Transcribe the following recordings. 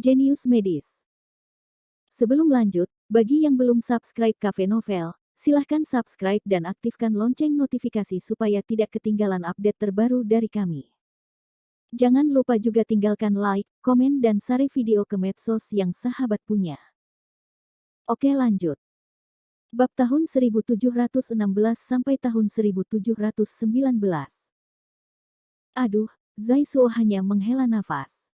Jenius Medis. Sebelum lanjut, bagi yang belum subscribe Cafe Novel, silahkan subscribe dan aktifkan lonceng notifikasi supaya tidak ketinggalan update terbaru dari kami. Jangan lupa juga tinggalkan like, komen dan share video ke medsos yang sahabat punya. Oke lanjut. Bab tahun 1716 sampai tahun 1719. Aduh, Zai Suo hanya menghela nafas.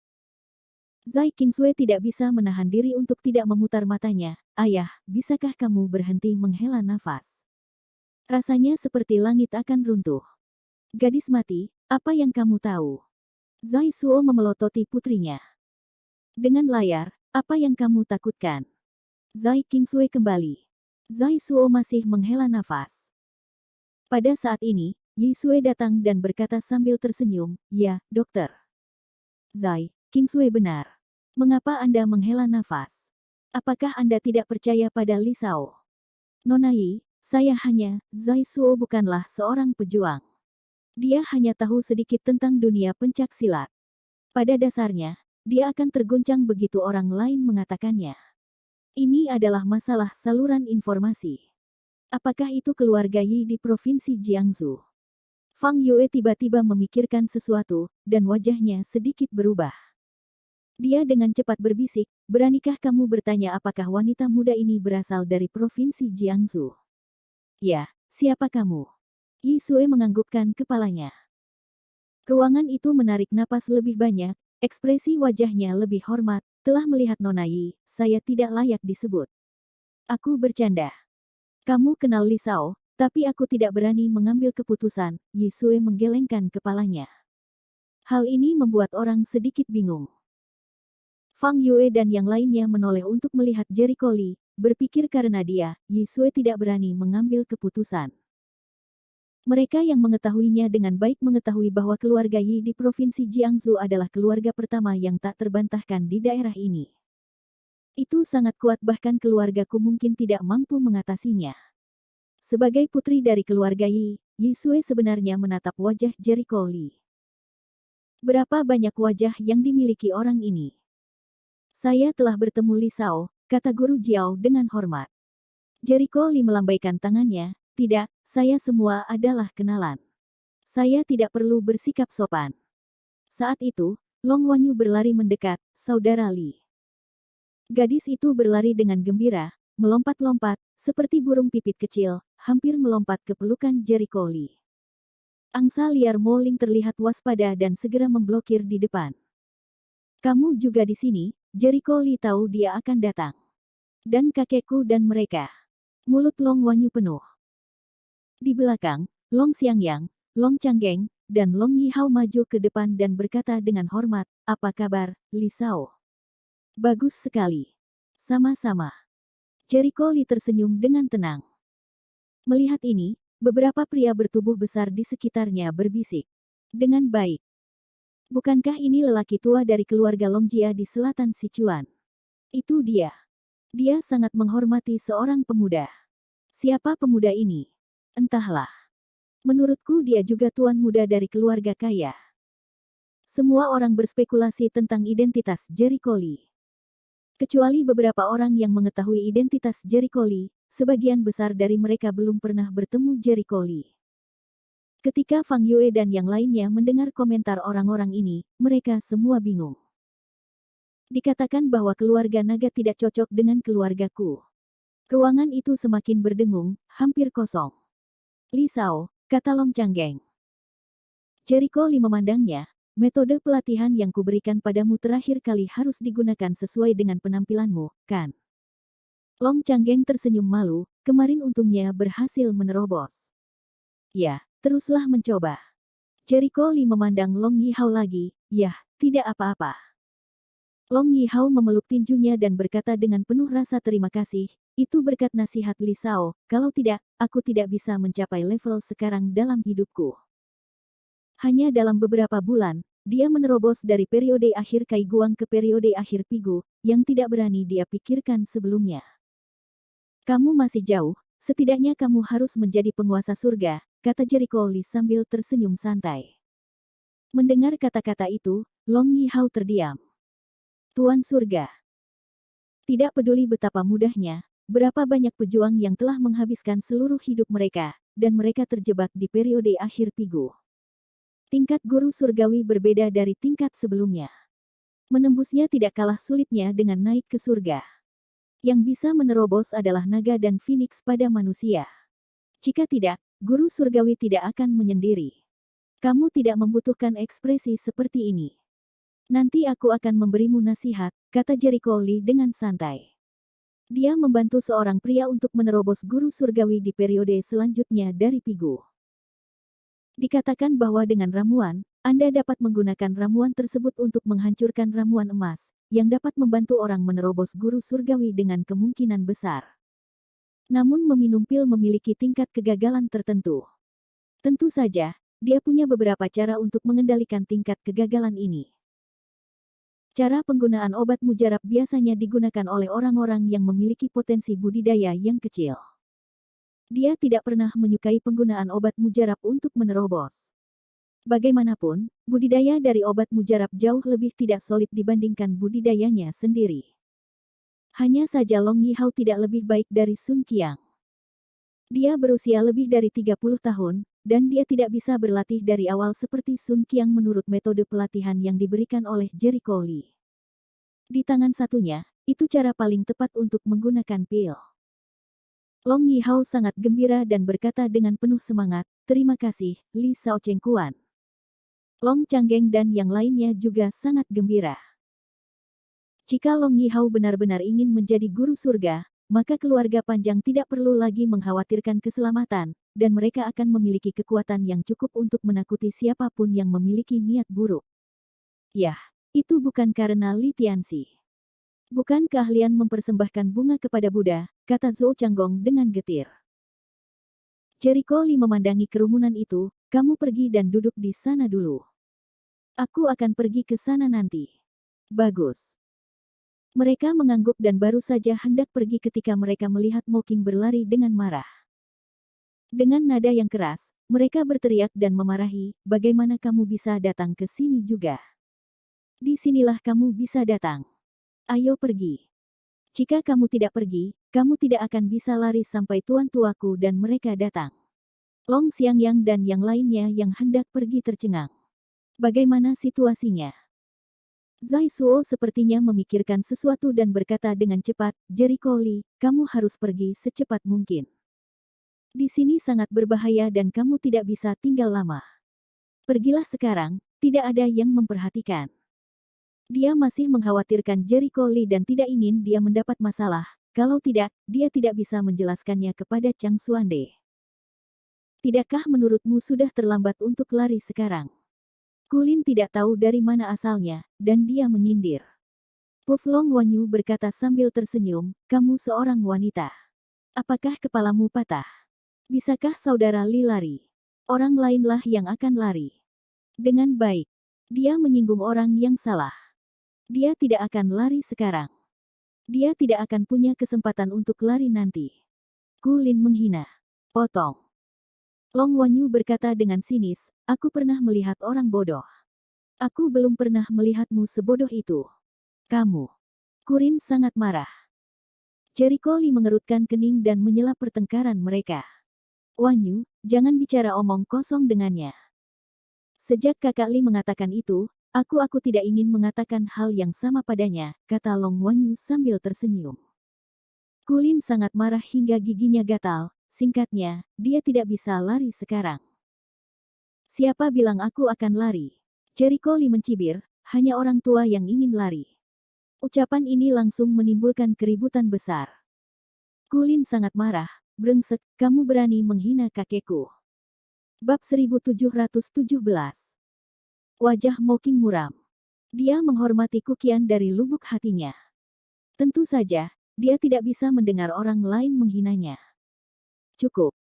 Zai Qingsui tidak bisa menahan diri untuk tidak memutar matanya. Ayah, bisakah kamu berhenti menghela nafas? Rasanya seperti langit akan runtuh. Gadis mati, apa yang kamu tahu? Zai Suo memelototi putrinya. Dengan layar, apa yang kamu takutkan? Zai Qingsui kembali. Zai Suo masih menghela nafas. Pada saat ini, Yi Sui datang dan berkata sambil tersenyum, "Ya, dokter." Zai Qingsui benar. Mengapa Anda menghela nafas? Apakah Anda tidak percaya pada Li Shao? Nona Yi, saya hanya, Zai Suo bukanlah seorang pejuang. Dia hanya tahu sedikit tentang dunia pencak silat. Pada dasarnya, dia akan terguncang begitu orang lain mengatakannya. Ini adalah masalah saluran informasi. Apakah itu keluarga Yi di Provinsi Jiangsu? Fang Yue tiba-tiba memikirkan sesuatu, dan wajahnya sedikit berubah. Dia dengan cepat berbisik, "Beranikah kamu bertanya apakah wanita muda ini berasal dari Provinsi Jiangsu?" "Ya, siapa kamu?" Yi Sui menganggukkan kepalanya. Ruangan itu menarik napas lebih banyak, ekspresi wajahnya lebih hormat. "Telah melihat Nona Yi, saya tidak layak disebut. Aku bercanda. Kamu kenal Li Shao, tapi aku tidak berani mengambil keputusan." Yi Sui menggelengkan kepalanya. Hal ini membuat orang sedikit bingung. Fang Yue dan yang lainnya menoleh untuk melihat Jericho Li, berpikir karena dia, Yi Sui tidak berani mengambil keputusan. Mereka yang mengetahuinya dengan baik mengetahui bahwa keluarga Yi di Provinsi Jiangsu adalah keluarga pertama yang tak terbantahkan di daerah ini. Itu sangat kuat bahkan keluargaku mungkin tidak mampu mengatasinya. Sebagai putri dari keluarga Yi, Yi Sui sebenarnya menatap wajah Jericho Li. Berapa banyak wajah yang dimiliki orang ini? "Saya telah bertemu Li Shao," kata Guru Jiao dengan hormat. Jericho Li melambaikan tangannya, "Tidak, saya semua adalah kenalan. Saya tidak perlu bersikap sopan." Saat itu, Long Wanyu berlari mendekat, "Saudara Li." Gadis itu berlari dengan gembira, melompat-lompat, seperti burung pipit kecil, hampir melompat ke pelukan Jericho Li. Angsa liar Mo Ling terlihat waspada dan segera memblokir di depan. "Kamu juga di sini?" Jericho Li tahu dia akan datang. "Dan kakekku dan mereka." Mulut Long Wanyu penuh. Di belakang, Long Xiangyang, Long Changgeng, dan Long Yihao maju ke depan dan berkata dengan hormat, "Apa kabar, Li Shao?" "Bagus sekali." "Sama-sama." Jericho Li tersenyum dengan tenang. Melihat ini, beberapa pria bertubuh besar di sekitarnya berbisik. "Dengan baik. Bukankah ini lelaki tua dari keluarga Longjia di selatan Sichuan? Itu dia. Dia sangat menghormati seorang pemuda." "Siapa pemuda ini?" "Entahlah. Menurutku dia juga tuan muda dari keluarga kaya." Semua orang berspekulasi tentang identitas Jericho Li. Kecuali beberapa orang yang mengetahui identitas Jericho Li, sebagian besar dari mereka belum pernah bertemu Jericho Li. Ketika Fang Yue dan yang lainnya mendengar komentar orang-orang ini, mereka semua bingung. Dikatakan bahwa keluarga naga tidak cocok dengan keluargaku. Ruangan itu semakin berdengung, hampir kosong. "Li Shao," kata Long Changgeng. Jericho Li memandangnya, "Metode pelatihan yang kuberikan padamu terakhir kali harus digunakan sesuai dengan penampilanmu, kan?" Long Changgeng tersenyum malu, "Kemarin untungnya berhasil menerobos." "Ya, teruslah mencoba." Jericho Li memandang Long Yihao lagi, "Yah, tidak apa-apa." Long Yihao memeluk tinjunya dan berkata dengan penuh rasa terima kasih, "Itu berkat nasihat Li Shao, kalau tidak, aku tidak bisa mencapai level sekarang dalam hidupku." Hanya dalam beberapa bulan, dia menerobos dari periode akhir Kai Guang ke periode akhir Pigu, yang tidak berani dia pikirkan sebelumnya. "Kamu masih jauh, setidaknya kamu harus menjadi penguasa surga," kata Jericho Li sambil tersenyum santai. Mendengar kata-kata itu, Long Yihao terdiam. Tuan Surga. Tidak peduli betapa mudahnya, berapa banyak pejuang yang telah menghabiskan seluruh hidup mereka, dan mereka terjebak di periode akhir Pigu. Tingkat guru surgawi berbeda dari tingkat sebelumnya. Menembusnya tidak kalah sulitnya dengan naik ke surga. Yang bisa menerobos adalah naga dan phoenix pada manusia. Jika tidak, guru surgawi tidak akan menyendiri. Kamu tidak membutuhkan ekspresi seperti ini. Nanti aku akan memberimu nasihat, kata Jericho Lee dengan santai. Dia membantu seorang pria untuk menerobos guru surgawi di periode selanjutnya dari Pigu. Dikatakan bahwa dengan ramuan, Anda dapat menggunakan ramuan tersebut untuk menghancurkan ramuan emas, yang dapat membantu orang menerobos guru surgawi dengan kemungkinan besar. Namun meminum pil memiliki tingkat kegagalan tertentu. Tentu saja, dia punya beberapa cara untuk mengendalikan tingkat kegagalan ini. Cara penggunaan obat mujarab biasanya digunakan oleh orang-orang yang memiliki potensi budidaya yang kecil. Dia tidak pernah menyukai penggunaan obat mujarab untuk menerobos. Bagaimanapun, budidaya dari obat mujarab jauh lebih tidak solid dibandingkan budidayanya sendiri. Hanya saja Long Yihao tidak lebih baik dari Sun Qiang. Dia berusia lebih dari 30 tahun, dan dia tidak bisa berlatih dari awal seperti Sun Qiang menurut metode pelatihan yang diberikan oleh Jericho Lee. Di tangan satunya, itu cara paling tepat untuk menggunakan pil. Long Yihao sangat gembira dan berkata dengan penuh semangat, "Terima kasih, Li Shaochengkuan." Long Changgeng dan yang lainnya juga sangat gembira. Jika Long Yihao benar-benar ingin menjadi guru surga, maka keluarga Panjang tidak perlu lagi mengkhawatirkan keselamatan, dan mereka akan memiliki kekuatan yang cukup untuk menakuti siapapun yang memiliki niat buruk. Yah, itu bukan karena Li Tianxi. Bukan keahlian mempersembahkan bunga kepada Buddha, kata Zhou Changgong dengan getir. Jericho Lee memandangi kerumunan itu, kamu pergi dan duduk di sana dulu. Aku akan pergi ke sana nanti. Bagus. Mereka mengangguk dan baru saja hendak pergi ketika mereka melihat Mocking berlari dengan marah. Dengan nada yang keras, mereka berteriak dan memarahi, bagaimana kamu bisa datang ke sini juga? Di sinilah kamu bisa datang. Ayo pergi. Jika kamu tidak pergi, kamu tidak akan bisa lari sampai tuan tuaku dan mereka datang. Long Xiangyang dan yang lainnya yang hendak pergi tercengang. Bagaimana situasinya? Zai Suo sepertinya memikirkan sesuatu dan berkata dengan cepat, Jericho Lee, kamu harus pergi secepat mungkin. Di sini sangat berbahaya dan kamu tidak bisa tinggal lama. Pergilah sekarang, tidak ada yang memperhatikan. Dia masih mengkhawatirkan Jericho Lee dan tidak ingin dia mendapat masalah, kalau tidak, dia tidak bisa menjelaskannya kepada Chang Xuande. Tidakkah menurutmu sudah terlambat untuk lari sekarang? Kulin tidak tahu dari mana asalnya, dan dia menyindir. Puflong Wanyu berkata sambil tersenyum, kamu seorang wanita. Apakah kepalamu patah? Bisakah saudara Li lari? Orang lainlah yang akan lari. Dengan baik. Dia menyinggung orang yang salah. Dia tidak akan lari sekarang. Dia tidak akan punya kesempatan untuk lari nanti. Kulin menghina. Potong. Long Wanyu berkata dengan sinis, aku pernah melihat orang bodoh. Aku belum pernah melihatmu sebodoh itu. Kamu. Kurin sangat marah. Jericho Lee mengerutkan kening dan menyela pertengkaran mereka. Wanyu, jangan bicara omong kosong dengannya. Sejak kakak Lee mengatakan itu, aku tidak ingin mengatakan hal yang sama padanya, kata Long Wanyu sambil tersenyum. Kulin sangat marah hingga giginya gatal. Singkatnya, dia tidak bisa lari sekarang. Siapa bilang aku akan lari? Jericho Lee mencibir, hanya orang tua yang ingin lari. Ucapan ini langsung menimbulkan keributan besar. Kulin sangat marah, brengsek, kamu berani menghina kakekku. Bab 1717. Wajah Mocking muram. Dia menghormati Kukian dari lubuk hatinya. Tentu saja, dia tidak bisa mendengar orang lain menghinanya. Cukup.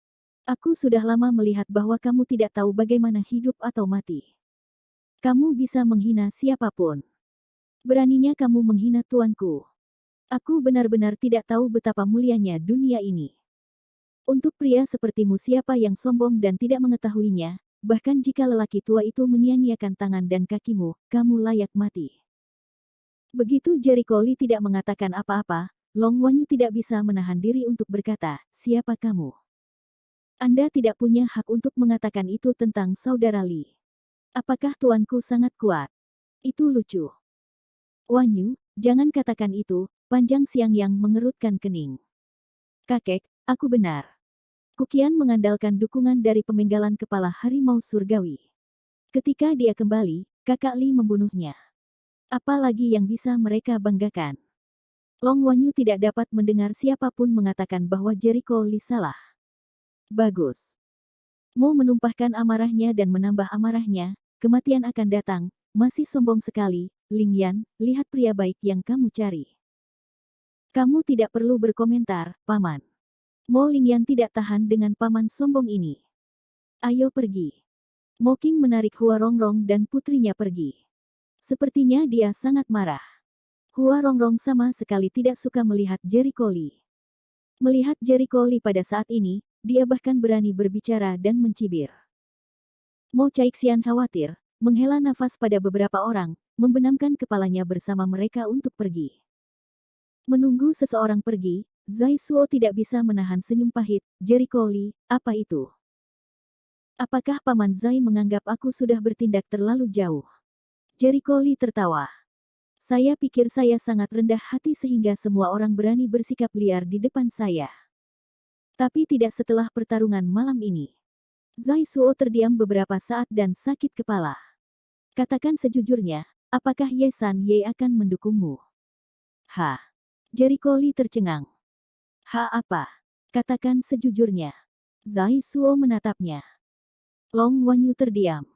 Aku sudah lama melihat bahwa kamu tidak tahu bagaimana hidup atau mati. Kamu bisa menghina siapapun. Beraninya kamu menghina tuanku. Aku benar-benar tidak tahu betapa mulianya dunia ini. Untuk pria sepertimu siapa yang sombong dan tidak mengetahuinya, bahkan jika lelaki tua itu menyia-nyiakan tangan dan kakimu, kamu layak mati. Begitu Jericho Lee tidak mengatakan apa-apa, Long Wanyu tidak bisa menahan diri untuk berkata, siapa kamu? Anda tidak punya hak untuk mengatakan itu tentang saudara Lee. Apakah tuanku sangat kuat? Itu lucu. Wanyu, jangan katakan itu, panjang Siang Yang mengerutkan kening. Kakek, aku benar. Kukian mengandalkan dukungan dari pemenggalan kepala harimau surgawi. Ketika dia kembali, kakak Lee membunuhnya. Apalagi yang bisa mereka banggakan. Long Wanyu tidak dapat mendengar siapapun mengatakan bahwa Jericho Lee salah. Bagus. Mo menumpahkan amarahnya dan menambah amarahnya, kematian akan datang, masih sombong sekali, Ling Yan, lihat pria baik yang kamu cari. Kamu tidak perlu berkomentar, Paman. Mo Lingyan tidak tahan dengan paman sombong ini. Ayo pergi. Mo Qing menarik Hua Rongrong dan putrinya pergi. Sepertinya dia sangat marah. Hua Rongrong sama sekali tidak suka melihat Jericho Lee. Melihat Jericho Lee pada saat ini, dia bahkan berani berbicara dan mencibir. Mo Caixian khawatir, menghela nafas pada beberapa orang, membenamkan kepalanya bersama mereka untuk pergi. Menunggu seseorang pergi, Zai Suo tidak bisa menahan senyum pahit. Jericho Lee, apa itu? Apakah Paman Zai menganggap aku sudah bertindak terlalu jauh? Jericho Lee tertawa. Saya pikir saya sangat rendah hati sehingga semua orang berani bersikap liar di depan saya. Tapi tidak setelah pertarungan malam ini. Zai Suo terdiam beberapa saat dan sakit kepala. Katakan sejujurnya, apakah Ye San Ye akan mendukungmu? Ha. Jericho Lee tercengang. Ha apa? Katakan sejujurnya. Zai Suo menatapnya. Long Wanyu terdiam.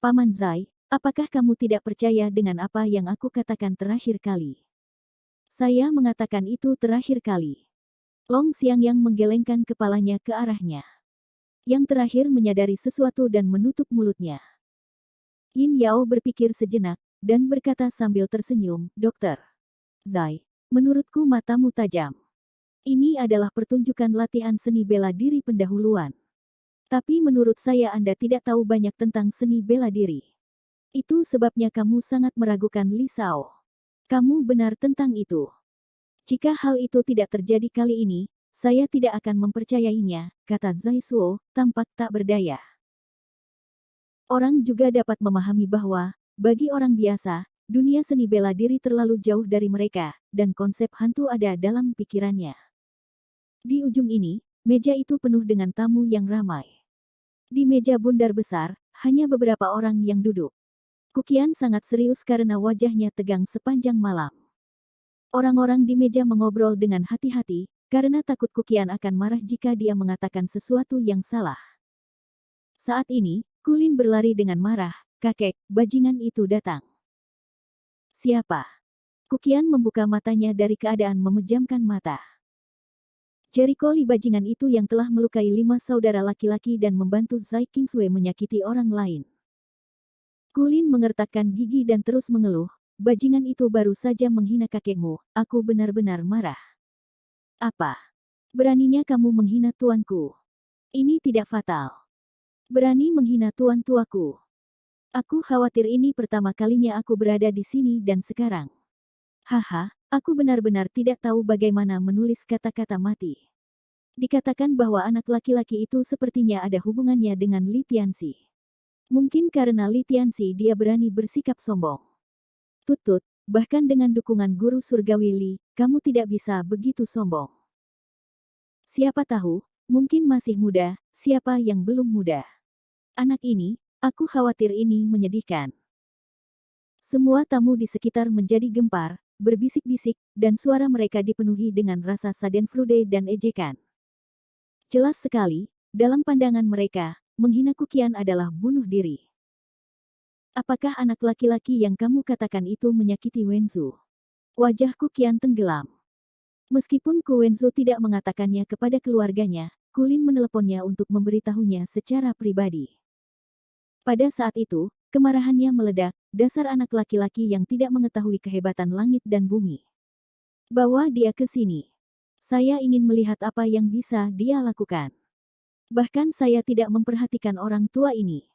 Paman Zai, apakah kamu tidak percaya dengan apa yang aku katakan terakhir kali? Saya mengatakan itu terakhir kali. Long Xiangyang menggelengkan kepalanya ke arahnya. Yang terakhir menyadari sesuatu dan menutup mulutnya. Yin Yao berpikir sejenak, dan berkata sambil tersenyum, Dokter Zai, menurutku matamu tajam. Ini adalah pertunjukan latihan seni bela diri pendahuluan. Tapi menurut saya Anda tidak tahu banyak tentang seni bela diri. Itu sebabnya kamu sangat meragukan Li Shao. Kamu benar tentang itu. Jika hal itu tidak terjadi kali ini, saya tidak akan mempercayainya, kata Zai Suo, tampak tak berdaya. Orang juga dapat memahami bahwa, bagi orang biasa, dunia seni bela diri terlalu jauh dari mereka, dan konsep hantu ada dalam pikirannya. Di ujung ini, meja itu penuh dengan tamu yang ramai. Di meja bundar besar, hanya beberapa orang yang duduk. Kukian sangat serius karena wajahnya tegang sepanjang malam. Orang-orang di meja mengobrol dengan hati-hati, karena takut Kukian akan marah jika dia mengatakan sesuatu yang salah. Saat ini, Kulin berlari dengan marah, kakek, bajingan itu datang. Siapa? Kukian membuka matanya dari keadaan memejamkan mata. Jericho Lee bajingan itu yang telah melukai 5 saudara laki-laki dan membantu Zai Qingsui menyakiti orang lain. Kulin mengertakkan gigi dan terus mengeluh, bajingan itu baru saja menghina kakekmu, aku benar-benar marah. Apa? Beraninya kamu menghina tuanku? Ini tidak fatal. Berani menghina tuan tuaku. Aku khawatir ini pertama kalinya aku berada di sini dan sekarang. Haha, aku benar-benar tidak tahu bagaimana menulis kata-kata mati. Dikatakan bahwa anak laki-laki itu sepertinya ada hubungannya dengan Li Tianxi. Mungkin karena Li Tianxi dia berani bersikap sombong. Tutut, bahkan dengan dukungan guru surgawi Li, kamu tidak bisa begitu sombong. Siapa tahu, mungkin masih muda, siapa yang belum muda. Anak ini, aku khawatir ini menyedihkan. Semua tamu di sekitar menjadi gempar, berbisik-bisik, dan suara mereka dipenuhi dengan rasa schadenfreude dan ejekan. Jelas sekali, dalam pandangan mereka, menghina Kukian adalah bunuh diri. Apakah anak laki-laki yang kamu katakan itu menyakiti Wenzu? Wajah Kukian tenggelam. Meskipun Ku Wenzu tidak mengatakannya kepada keluarganya, Kulin meneleponnya untuk memberitahunya secara pribadi. Pada saat itu, kemarahannya meledak, dasar anak laki-laki yang tidak mengetahui kehebatan langit dan bumi. Bawa dia ke sini. Saya ingin melihat apa yang bisa dia lakukan. Bahkan saya tidak memperhatikan orang tua ini.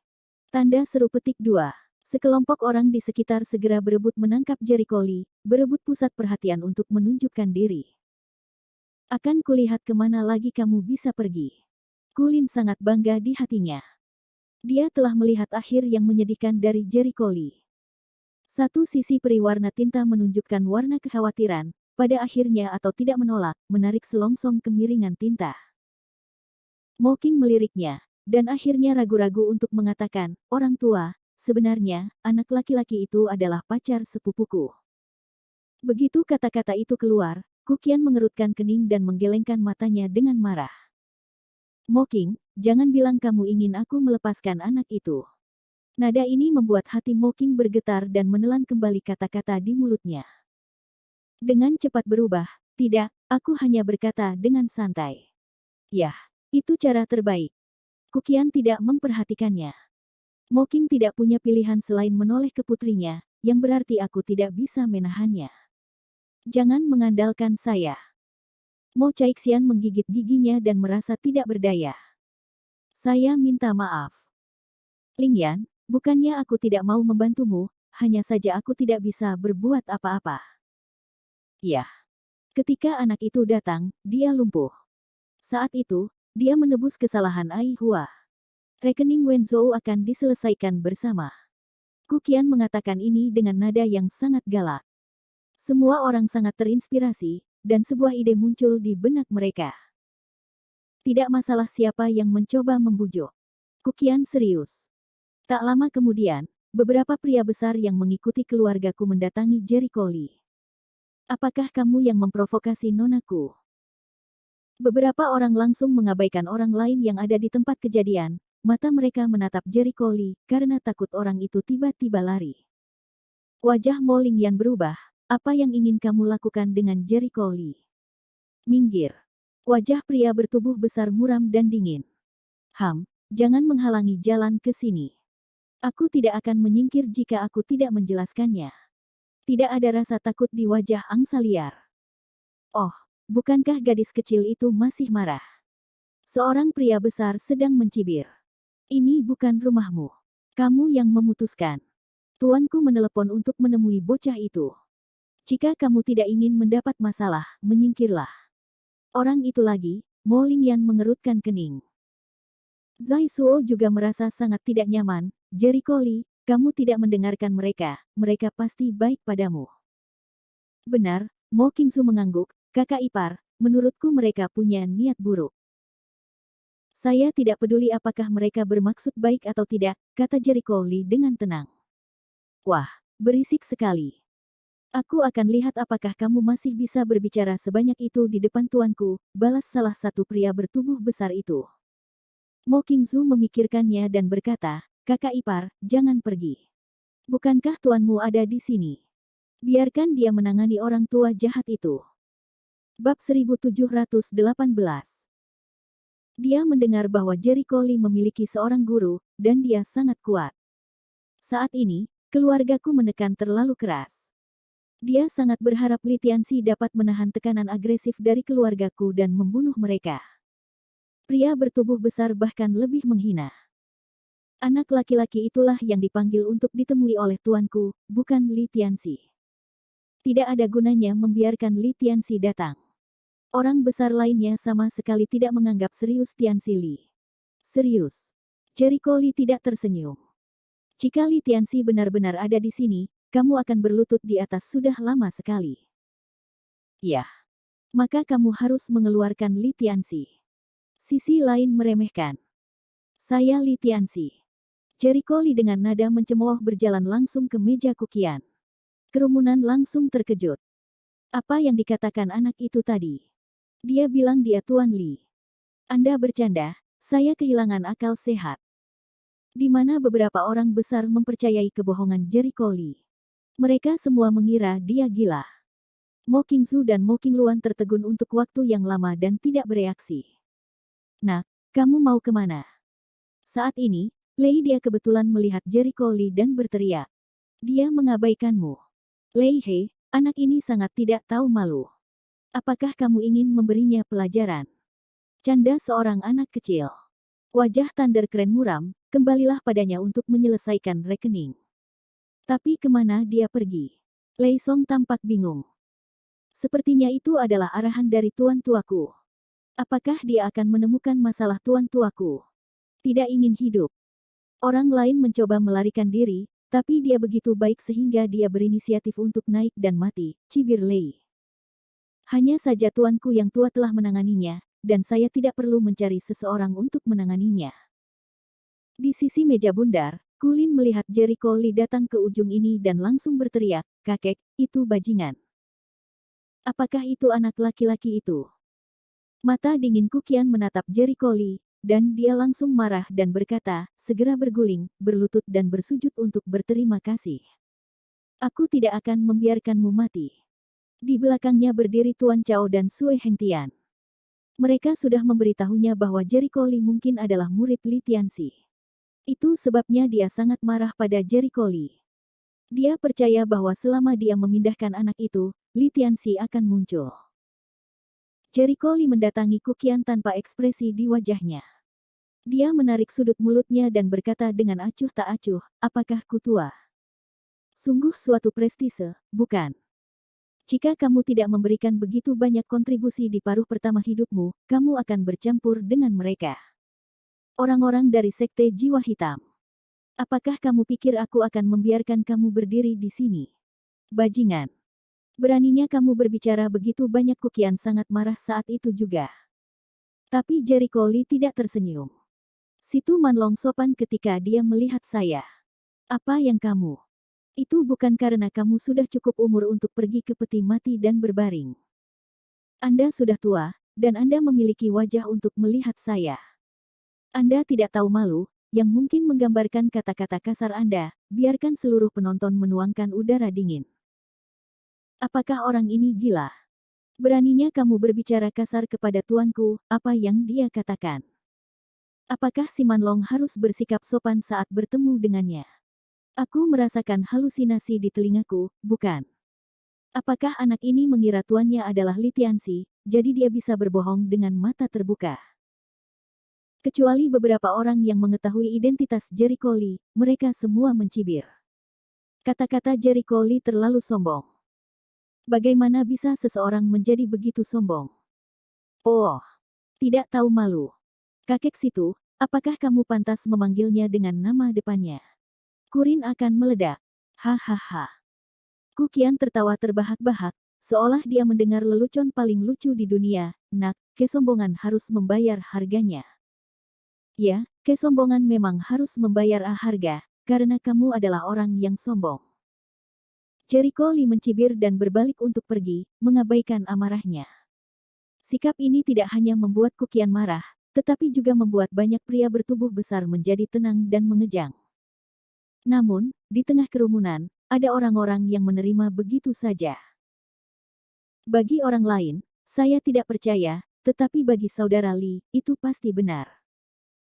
Tanda seru petik 2. Sekelompok orang di sekitar segera berebut menangkap Jericho Lee, berebut pusat perhatian untuk menunjukkan diri. Akan kulihat kemana lagi kamu bisa pergi. Kulin sangat bangga di hatinya. Dia telah melihat akhir yang menyedihkan dari Jericho Lee. Satu sisi peri warna tinta menunjukkan warna kekhawatiran, pada akhirnya atau tidak menolak, menarik selongsong kemiringan tinta. Mocking meliriknya, dan akhirnya ragu-ragu untuk mengatakan, orang tua, sebenarnya, anak laki-laki itu adalah pacar sepupuku. Begitu kata-kata itu keluar, Kukian mengerutkan kening dan menggelengkan matanya dengan marah. Mocking, jangan bilang kamu ingin aku melepaskan anak itu. Nada ini membuat hati Mocking bergetar dan menelan kembali kata-kata di mulutnya. Dengan cepat berubah, tidak, aku hanya berkata dengan santai. Yah, itu cara terbaik. Kukian tidak memperhatikannya. Mocking tidak punya pilihan selain menoleh ke putrinya, yang berarti aku tidak bisa menahannya. Jangan mengandalkan saya. Mo Chaixian menggigit giginya dan merasa tidak berdaya. Saya minta maaf. Ling Yan, bukannya aku tidak mau membantumu, hanya saja aku tidak bisa berbuat apa-apa. Ya. Ketika anak itu datang, dia lumpuh. Saat itu, dia menebus kesalahan Ai Hua. Rekening Wenzhou akan diselesaikan bersama. Kukian mengatakan ini dengan nada yang sangat galak. Semua orang sangat terinspirasi, dan sebuah ide muncul di benak mereka. Tidak masalah siapa yang mencoba membujuk. Kukian serius. Tak lama kemudian, beberapa pria besar yang mengikuti keluargaku mendatangi Jericho Lee. Apakah kamu yang memprovokasi nonaku? Beberapa orang langsung mengabaikan orang lain yang ada di tempat kejadian. Mata mereka menatap Jericho Lee karena takut orang itu tiba-tiba lari. Wajah Mo Lingyan berubah. Apa yang ingin kamu lakukan dengan Jericho Lee? Minggir. Wajah pria bertubuh besar muram dan dingin. Jangan menghalangi jalan ke sini. Aku tidak akan menyingkir jika aku tidak menjelaskannya. Tidak ada rasa takut di wajah angsa liar. Oh, bukankah gadis kecil itu masih marah? Seorang pria besar sedang mencibir. Ini bukan rumahmu. Kamu yang memutuskan. Tuanku menelepon untuk menemui bocah itu. Jika kamu tidak ingin mendapat masalah, menyingkirlah. Orang itu lagi, Mo Lingyan mengerutkan kening. Zai Suo juga merasa sangat tidak nyaman. Jericho Lee, kamu tidak mendengarkan mereka pasti baik padamu. Benar, Mo Qingsu mengangguk, kakak ipar, menurutku mereka punya niat buruk. Saya tidak peduli apakah mereka bermaksud baik atau tidak, kata Jericho Lee dengan tenang. Wah, berisik sekali. Aku akan lihat apakah kamu masih bisa berbicara sebanyak itu di depan tuanku, balas salah satu pria bertubuh besar itu. Mo Qingsu memikirkannya dan berkata, kakak ipar, jangan pergi. Bukankah tuanmu ada di sini? Biarkan dia menangani orang tua jahat itu. Bab 1718. Dia mendengar bahwa Jericho Lee memiliki seorang guru, dan dia sangat kuat. Saat ini, keluargaku menekan terlalu keras. Dia sangat berharap Li Tianxi dapat menahan tekanan agresif dari keluargaku dan membunuh mereka. Pria bertubuh besar bahkan lebih menghina. Anak laki-laki itulah yang dipanggil untuk ditemui oleh tuanku, bukan Li Tianxi. Tidak ada gunanya membiarkan Li Tianxi datang. Orang besar lainnya sama sekali tidak menganggap serius Tianxi Li. Serius. Jericho Lee tidak tersenyum. Jika Li Tianxi benar-benar ada di sini, kamu akan berlutut di atas sudah lama sekali. Ya. Maka kamu harus mengeluarkan Li Tianxi. Sisi lain meremehkan. Saya Li Tianxi. Jericho Lee dengan nada mencemooh berjalan langsung ke meja Kukian. Kerumunan langsung terkejut. Apa yang dikatakan anak itu tadi? Dia bilang dia Tuan Lee. Anda bercanda, saya kehilangan akal sehat. Di mana beberapa orang besar mempercayai kebohongan Jericho Lee. Mereka semua mengira dia gila. Mo Qingsu dan Mo Qingluan tertegun untuk waktu yang lama dan tidak bereaksi. Nak, kamu mau kemana? Saat ini, Lei dia kebetulan melihat Jericho Lee dan berteriak. Dia mengabaikanmu. Lei He, anak ini sangat tidak tahu malu. Apakah kamu ingin memberinya pelajaran? Canda seorang anak kecil. Wajah Thunder keren muram, kembalilah padanya untuk menyelesaikan rekening. Tapi kemana dia pergi? Lei Song tampak bingung. Sepertinya itu adalah arahan dari tuan tuaku. Apakah dia akan menemukan masalah tuan tuaku? Tidak ingin hidup. Orang lain mencoba melarikan diri, tapi dia begitu baik sehingga dia berinisiatif untuk naik dan mati, cibir Lei. Hanya saja tuanku yang tua telah menanganinya, dan saya tidak perlu mencari seseorang untuk menanganinya. Di sisi meja bundar, Kulin melihat Jericho Lee datang ke ujung ini dan langsung berteriak, "Kakek, itu bajingan. Apakah itu anak laki-laki itu?" Mata dingin Kukian menatap Jericho Lee, dan dia langsung marah dan berkata, segera berguling, berlutut dan bersujud untuk berterima kasih. "Aku tidak akan membiarkanmu mati." Di belakangnya berdiri Tuan Chao dan Sue Hengtian. Mereka sudah memberitahunya bahwa Jericho Lee mungkin adalah murid Li Tianxi. Itu sebabnya dia sangat marah pada Jericho Lee. Dia percaya bahwa selama dia memindahkan anak itu, Li Tianxi akan muncul. Jericho Lee mendatangi Kukian tanpa ekspresi di wajahnya. Dia menarik sudut mulutnya dan berkata dengan acuh tak acuh, "Apakah ku tua? Sungguh suatu prestise, bukan? Jika kamu tidak memberikan begitu banyak kontribusi di paruh pertama hidupmu, kamu akan bercampur dengan mereka. Orang-orang dari Sekte Jiwa Hitam. Apakah kamu pikir aku akan membiarkan kamu berdiri di sini? Bajingan. Beraninya kamu berbicara begitu banyak." Kukian sangat marah saat itu juga. Tapi Jericho Lee tidak tersenyum. "Situ Manlong sopan ketika dia melihat saya. Apa yang kamu? Itu bukan karena kamu sudah cukup umur untuk pergi ke peti mati dan berbaring. Anda sudah tua, dan Anda memiliki wajah untuk melihat saya. Anda tidak tahu malu, yang mungkin menggambarkan kata-kata kasar Anda, biarkan seluruh penonton menuangkan udara dingin. Apakah orang ini gila? Beraninya kamu berbicara kasar kepada tuanku, apa yang dia katakan? Apakah si Manlong harus bersikap sopan saat bertemu dengannya? Aku merasakan halusinasi di telingaku, bukan? Apakah anak ini mengira tuannya adalah Li Tianxi, jadi dia bisa berbohong dengan mata terbuka? Kecuali beberapa orang yang mengetahui identitas Jericho Lee, mereka semua mencibir. Kata-kata Jericho Lee terlalu sombong. Bagaimana bisa seseorang menjadi begitu sombong? Oh, tidak tahu malu. Kakek situ, apakah kamu pantas memanggilnya dengan nama depannya? Kurin akan meledak. Hahaha. Kukian tertawa terbahak-bahak, seolah dia mendengar lelucon paling lucu di dunia. Nak, kesombongan harus membayar harganya. Ya, kesombongan memang harus membayar harga, karena kamu adalah orang yang sombong. Jericho Lee mencibir dan berbalik untuk pergi, mengabaikan amarahnya. Sikap ini tidak hanya membuat Kukian marah, tetapi juga membuat banyak pria bertubuh besar menjadi tenang dan mengejang. Namun, di tengah kerumunan, ada orang-orang yang menerima begitu saja. Bagi orang lain, saya tidak percaya, tetapi bagi saudara Lee, itu pasti benar.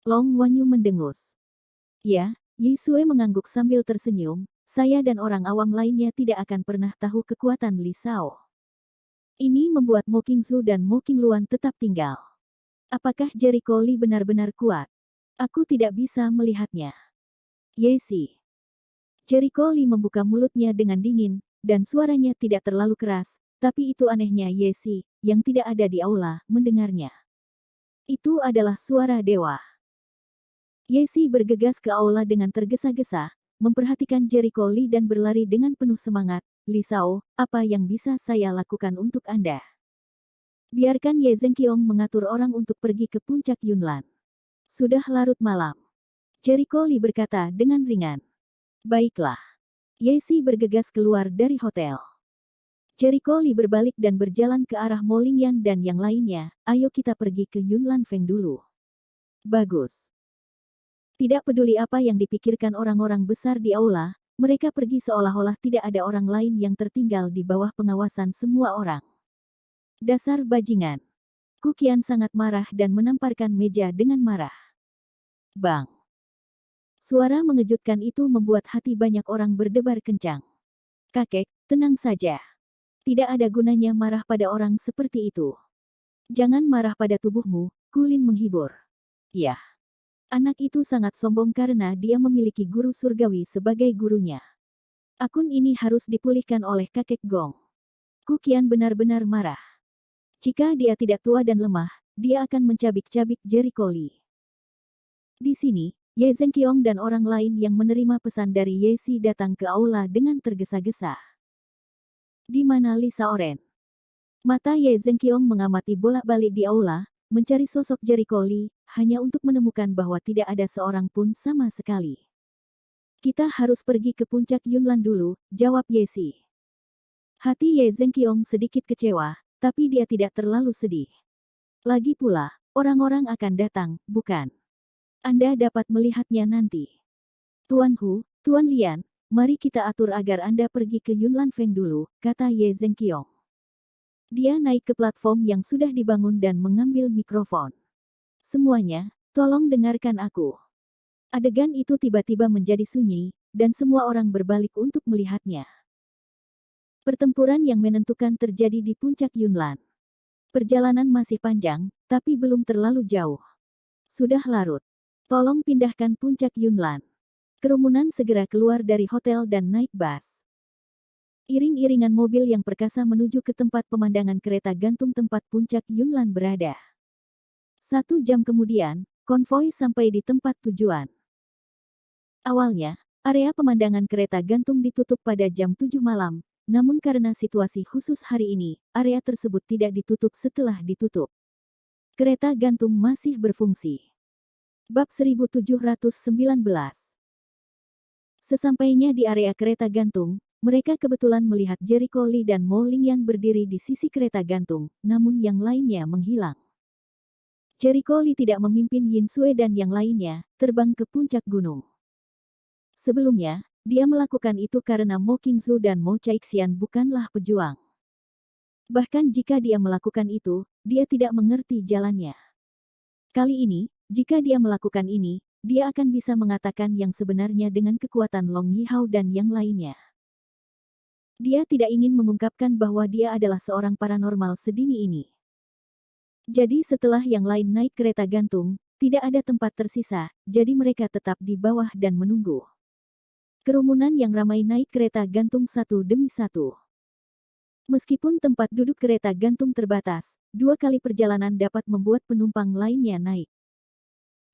Long Wanyu mendengus. Ya, Yisue mengangguk sambil tersenyum, saya dan orang awam lainnya tidak akan pernah tahu kekuatan Li Shao. Ini membuat Mo Qingzu dan Mo Qingluan tetap tinggal. Apakah Jericho Lee benar-benar kuat? Aku tidak bisa melihatnya. Yesi. Jericho Lee membuka mulutnya dengan dingin, dan suaranya tidak terlalu keras, tapi itu anehnya Yesi, yang tidak ada di aula, mendengarnya. Itu adalah suara dewa. Yesi bergegas ke aula dengan tergesa-gesa, memperhatikan Jericho Lee dan berlari dengan penuh semangat. Li Shao, apa yang bisa saya lakukan untuk Anda? Biarkan Ye Zhengqiong mengatur orang untuk pergi ke puncak Yunlan. Sudah larut malam. Jericho Lee berkata dengan ringan. Baiklah. Yesi bergegas keluar dari hotel. Jericho Lee berbalik dan berjalan ke arah Mo Lingyan dan yang lainnya. Ayo kita pergi ke Yunlan Feng dulu. Bagus. Tidak peduli apa yang dipikirkan orang-orang besar di aula, mereka pergi seolah-olah tidak ada orang lain yang tertinggal di bawah pengawasan semua orang. Dasar bajingan. Kukian sangat marah dan menamparkan meja dengan marah. Bang. Suara mengejutkan itu membuat hati banyak orang berdebar kencang. Kakek, tenang saja. Tidak ada gunanya marah pada orang seperti itu. Jangan marah pada tubuhmu, Kulin menghibur. Ya. Anak itu sangat sombong karena dia memiliki guru surgawi sebagai gurunya. Akun ini harus dipulihkan oleh kakek Gong. Ku Qian benar-benar marah. Jika dia tidak tua dan lemah, dia akan mencabik-cabik Jericho Lee. Di sini, Ye Zhenqiong dan orang lain yang menerima pesan dari Ye Si datang ke aula dengan tergesa-gesa. Di mana Li Shaoren? Mata Ye Zhenqiong mengamati bolak-balik di aula, mencari sosok Jericho Lee, hanya untuk menemukan bahwa tidak ada seorang pun sama sekali. Kita harus pergi ke puncak Yunlan dulu, jawab Ye Si. Hati Ye Zhenqiong sedikit kecewa, tapi dia tidak terlalu sedih. Lagi pula, orang-orang akan datang, bukan? Anda dapat melihatnya nanti. Tuan Hu, Tuan Lian, mari kita atur agar Anda pergi ke Yunlan Feng dulu, kata Ye Zhenqiong. Dia naik ke platform yang sudah dibangun dan mengambil mikrofon. Semuanya, tolong dengarkan aku. Adegan itu tiba-tiba menjadi sunyi, dan semua orang berbalik untuk melihatnya. Pertempuran yang menentukan terjadi di puncak Yunlan. Perjalanan masih panjang, tapi belum terlalu jauh. Sudah larut. Tolong pindahkan puncak Yunlan. Kerumunan segera keluar dari hotel dan naik bus. Iring-iringan mobil yang perkasa menuju ke tempat pemandangan kereta gantung tempat puncak Yunlan berada. 1 jam kemudian, konvoi sampai di tempat tujuan. Awalnya, area pemandangan kereta gantung ditutup pada jam 7 malam, namun karena situasi khusus hari ini, area tersebut tidak ditutup setelah ditutup. Kereta gantung masih berfungsi. Bab 1719. Sesampainya di area kereta gantung, mereka kebetulan melihat Jericho Lee dan Mo Lingyan berdiri di sisi kereta gantung, namun yang lainnya menghilang. Jericho Lee tidak memimpin Yin Sui dan yang lainnya terbang ke puncak gunung. Sebelumnya, dia melakukan itu karena Mo Qingzu dan Mo Caixian bukanlah pejuang. Bahkan jika dia melakukan itu, dia tidak mengerti jalannya. Kali ini, jika dia melakukan ini, dia akan bisa mengatakan yang sebenarnya dengan kekuatan Long Yihao dan yang lainnya. Dia tidak ingin mengungkapkan bahwa dia adalah seorang paranormal sedini ini. Jadi setelah yang lain naik kereta gantung, tidak ada tempat tersisa, jadi mereka tetap di bawah dan menunggu. Kerumunan yang ramai naik kereta gantung satu demi satu. Meskipun tempat duduk kereta gantung terbatas, 2 kali perjalanan dapat membuat penumpang lainnya naik.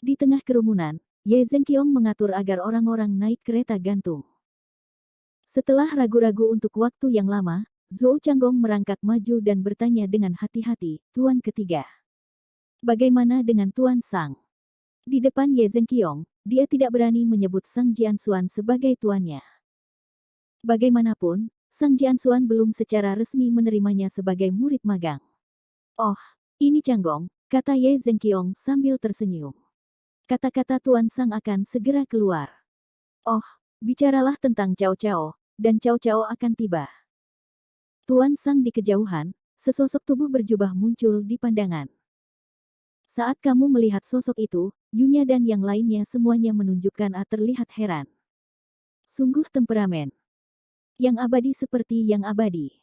Di tengah kerumunan, Ye Zhenqiong mengatur agar orang-orang naik kereta gantung. Setelah ragu-ragu untuk waktu yang lama, Zhou Changgong merangkak maju dan bertanya dengan hati-hati, Tuan ketiga. Bagaimana dengan Tuan Sang? Di depan Ye Zhenqiong, dia tidak berani menyebut Sang Jianxuan sebagai tuannya. Bagaimanapun, Sang Jianxuan belum secara resmi menerimanya sebagai murid magang. Oh, ini Changgong, kata Ye Zhenqiong sambil tersenyum. Kata-kata Tuan Sang akan segera keluar. Oh, bicaralah tentang Cao Cao, dan Cao Cao akan tiba. Tuan Sang di kejauhan, sesosok tubuh berjubah muncul di pandangan. Saat kamu melihat sosok itu, Yunya dan yang lainnya semuanya menunjukkan terlihat heran. Sungguh temperamen. Yang abadi seperti yang abadi.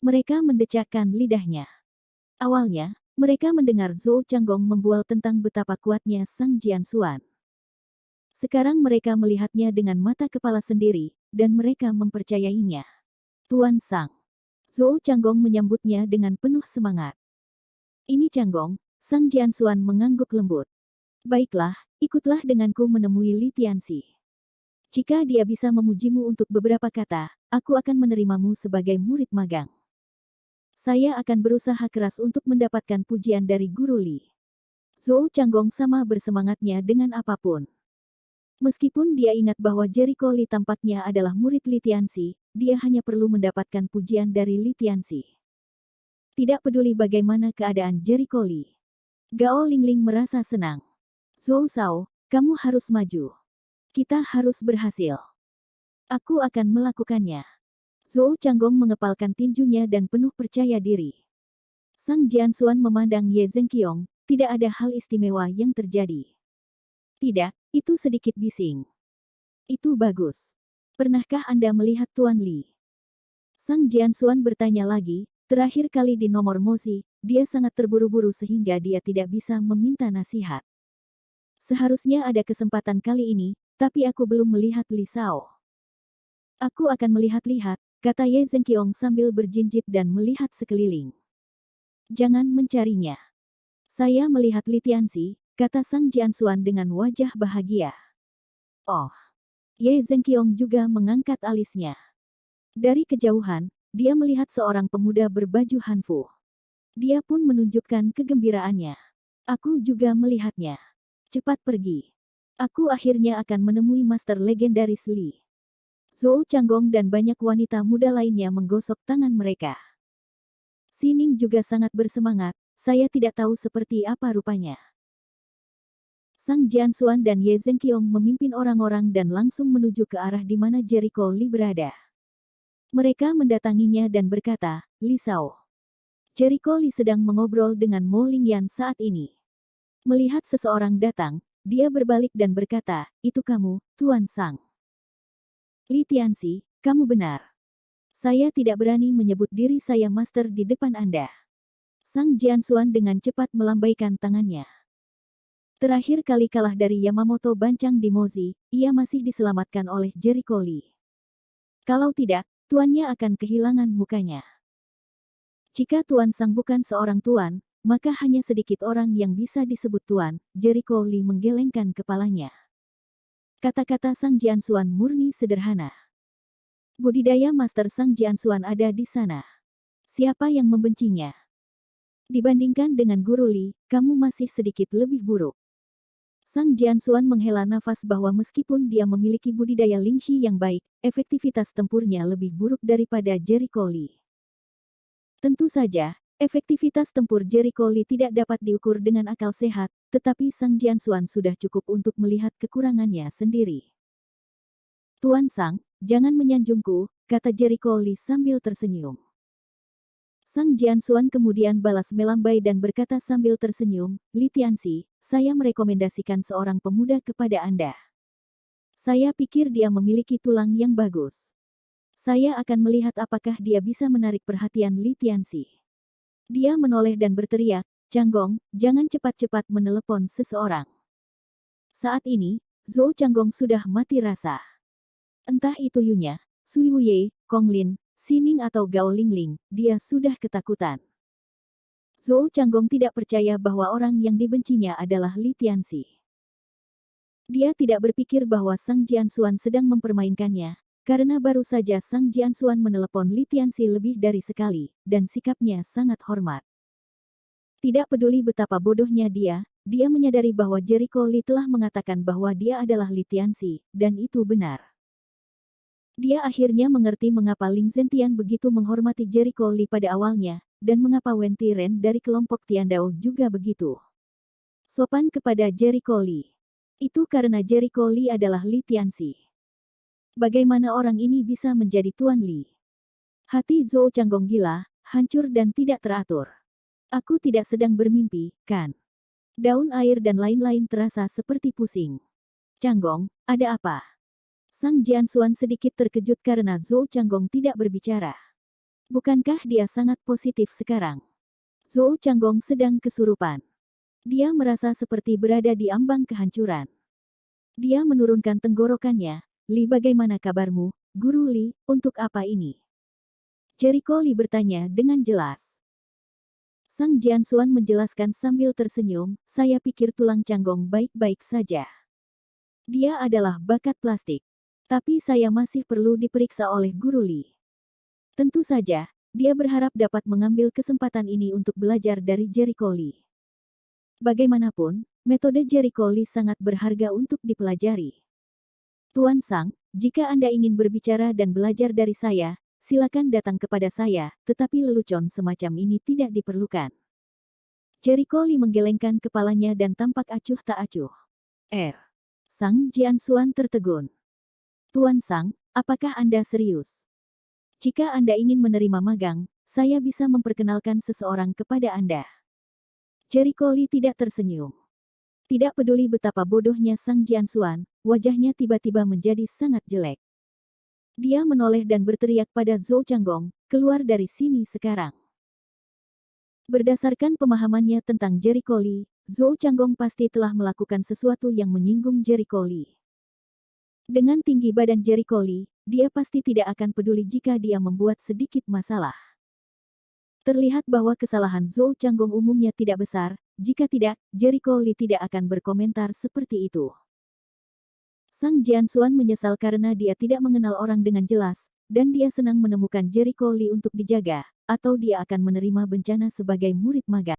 Mereka mendecakkan lidahnya. Awalnya, mereka mendengar Zhou Changgong membual tentang betapa kuatnya Sang Jianxuan. Sekarang mereka melihatnya dengan mata kepala sendiri, dan mereka mempercayainya. Tuan Sang. Zhou Changgong menyambutnya dengan penuh semangat. Ini Changgong, Sang Jianxuan mengangguk lembut. Baiklah, ikutlah denganku menemui Li Tianxi. Jika dia bisa memujimu untuk beberapa kata, aku akan menerimamu sebagai murid magang. Saya akan berusaha keras untuk mendapatkan pujian dari Guru Li. Zhou Changgong sama bersemangatnya dengan apapun. Meskipun dia ingat bahwa Jericho Lee tampaknya adalah murid Li Tianxi, dia hanya perlu mendapatkan pujian dari Li Tianxi. Tidak peduli bagaimana keadaan Jericho Lee. Gao Lingling merasa senang. Zhou Shao, kamu harus maju. Kita harus berhasil. Aku akan melakukannya. Zhou Changgong mengepalkan tinjunya dan penuh percaya diri. Sang Jianxuan memandang Ye Zhenqiong, tidak ada hal istimewa yang terjadi. Tidak, itu sedikit bising. Itu bagus. Pernahkah Anda melihat Tuan Li? Sang Jianxuan bertanya lagi, terakhir kali di nomor Mosi, dia sangat terburu-buru sehingga dia tidak bisa meminta nasihat. Seharusnya ada kesempatan kali ini, tapi aku belum melihat Li Shao. Aku akan melihat-lihat, kata Ye Zhenqiong sambil berjinjit dan melihat sekeliling. Jangan mencarinya. Saya melihat Li Tianxi, kata Sang Jianxuan dengan wajah bahagia. Oh. Ye Zhenqiong juga mengangkat alisnya. Dari kejauhan, dia melihat seorang pemuda berbaju hanfu. Dia pun menunjukkan kegembiraannya. Aku juga melihatnya. Cepat pergi. Aku akhirnya akan menemui Master Legendaris Li. Zhou Changgong dan banyak wanita muda lainnya menggosok tangan mereka. Sining juga sangat bersemangat, saya tidak tahu seperti apa rupanya. Sang Jianxuan dan Ye Zhenqiong memimpin orang-orang dan langsung menuju ke arah di mana Jericho Li berada. Mereka mendatanginya dan berkata, Li Shao. Jericho Li sedang mengobrol dengan Mo Lingyan saat ini. Melihat seseorang datang, dia berbalik dan berkata, itu kamu, Tuan Sang. Li Tianxi, kamu benar. Saya tidak berani menyebut diri saya master di depan Anda. Sang Jianxuan dengan cepat melambaikan tangannya. Terakhir kali kalah dari Yamamoto Bancang di Mozi, ia masih diselamatkan oleh Jericho Li. Kalau tidak, tuannya akan kehilangan mukanya. Jika Tuan Sang bukan seorang tuan, maka hanya sedikit orang yang bisa disebut tuan, Jericho Li menggelengkan kepalanya. Kata-kata Sang Jianxuan murni sederhana. Budidaya Master Sang Jianxuan ada di sana. Siapa yang membencinya? Dibandingkan dengan Guru Li, kamu masih sedikit lebih buruk. Sang Jianxuan menghela nafas bahwa meskipun dia memiliki budidaya Lingxi yang baik, efektivitas tempurnya lebih buruk daripada Jericho Li. Tentu saja, efektivitas tempur Jericho Li tidak dapat diukur dengan akal sehat, tetapi Sang Jianxuan sudah cukup untuk melihat kekurangannya sendiri. Tuan Sang, jangan menyanjungku, kata Jericho Li sambil tersenyum. Sang Jianxuan kemudian balas melambai dan berkata sambil tersenyum, Li Tianxi, saya merekomendasikan seorang pemuda kepada Anda. Saya pikir dia memiliki tulang yang bagus. Saya akan melihat apakah dia bisa menarik perhatian Li Tianxi. Dia menoleh dan berteriak, Changgong, jangan cepat-cepat menelepon seseorang. Saat ini, Zhou Changgong sudah mati rasa. Entah itu Yunya, Sui Wuye, Kong Lin, Sining atau Gao Lingling, dia sudah ketakutan. Zhou Changgong tidak percaya bahwa orang yang dibencinya adalah Li Tianxi. Dia tidak berpikir bahwa Sang Jianxuan sedang mempermainkannya, karena baru saja Sang Jianxuan menelepon Li Tianxi lebih dari sekali, dan sikapnya sangat hormat. Tidak peduli betapa bodohnya dia menyadari bahwa Jericho Li telah mengatakan bahwa dia adalah Li Tianxi, dan itu benar. Dia akhirnya mengerti mengapa Ling Zentian begitu menghormati Jericho Li pada awalnya, dan mengapa Wen Tiren dari kelompok Tiandao juga begitu sopan kepada Jericho Li. Itu karena Jericho Li adalah Li Tianxi. Bagaimana orang ini bisa menjadi Tuan Li? Hati Zhou Changgong gila, hancur dan tidak teratur. Aku tidak sedang bermimpi, kan? Daun air dan lain-lain terasa seperti pusing. Changgong, ada apa? Sang Jianxuan sedikit terkejut karena Zhou Changgong tidak berbicara. Bukankah dia sangat positif sekarang? Zhou Changgong sedang kesurupan. Dia merasa seperti berada di ambang kehancuran. Dia menurunkan tenggorokannya, Li, bagaimana kabarmu, Guru Li, untuk apa ini? Jericho Li bertanya dengan jelas. Sang Jianxuan menjelaskan sambil tersenyum, saya pikir tulang Changgong baik-baik saja. Dia adalah bakat plastik. Tapi saya masih perlu diperiksa oleh Guru Li. Tentu saja, dia berharap dapat mengambil kesempatan ini untuk belajar dari Jericho Li. Bagaimanapun, metode Jericho Li sangat berharga untuk dipelajari. Tuan Sang, jika Anda ingin berbicara dan belajar dari saya, silakan datang kepada saya, tetapi lelucon semacam ini tidak diperlukan. Jericho Li menggelengkan kepalanya dan tampak acuh tak acuh. Sang Jianxuan tertegun. Tuan Sang, apakah Anda serius? Jika Anda ingin menerima magang, saya bisa memperkenalkan seseorang kepada Anda. Jericho Li tidak tersenyum. Tidak peduli betapa bodohnya Sang Jianxuan, wajahnya tiba-tiba menjadi sangat jelek. Dia menoleh dan berteriak pada Zhou Changgong, keluar dari sini sekarang. Berdasarkan pemahamannya tentang Jericho Li, Zhou Changgong pasti telah melakukan sesuatu yang menyinggung Jericho Li. Dengan tinggi badan Jericho Li, dia pasti tidak akan peduli jika dia membuat sedikit masalah. Terlihat bahwa kesalahan Zhou Changgong umumnya tidak besar, jika tidak, Jericho Lee tidak akan berkomentar seperti itu. Sang Jianxuan menyesal karena dia tidak mengenal orang dengan jelas, dan dia senang menemukan Jericho Lee untuk dijaga, atau dia akan menerima bencana sebagai murid magang.